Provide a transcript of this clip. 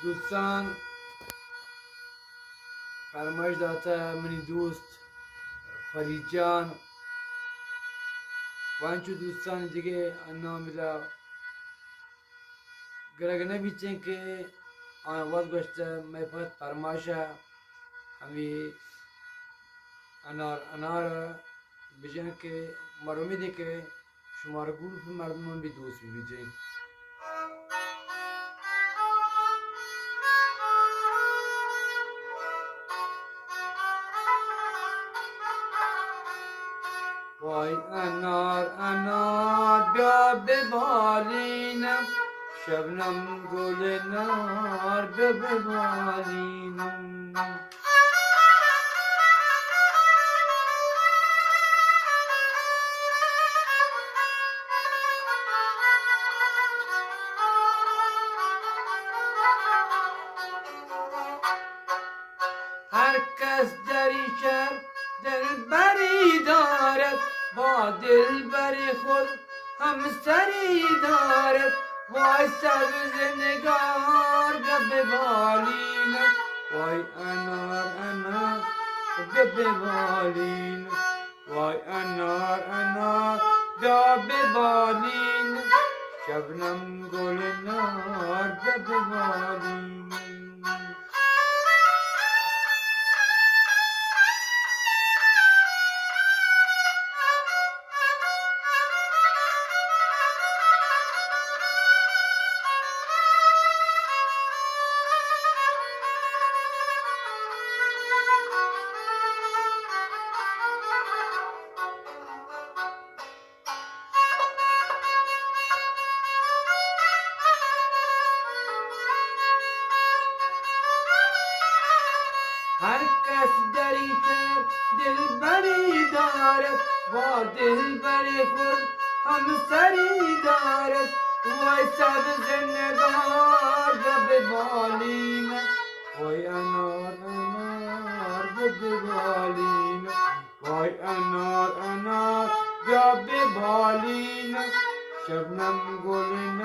دوستان فرمایش داده منی دوست فرید جان و انچو دوستان دیگه نامیلا گرگ نبیچن که آن آواز گوشته می فقط فرمایشه همی انار بجن که مرا میده که شما رو گروه مردمان به دوست ببیجن وای انار بیا ببالینم شبنم گل نار بیا ببالینم هر کس دری شهر دلبری دارد با دلبر خود همسری دارد وای سبز نگار بیا ببالینم وای انار بیا ببالینم وای انار بیا ببالینم شبنم گل نار بیا ببالینم هر کس دری شهر دلبری دارد با دلبر خود همسری دارد وای سبز نگار ببالینم وای انار ببالینم وای انار بیا ببالینم شبنم گل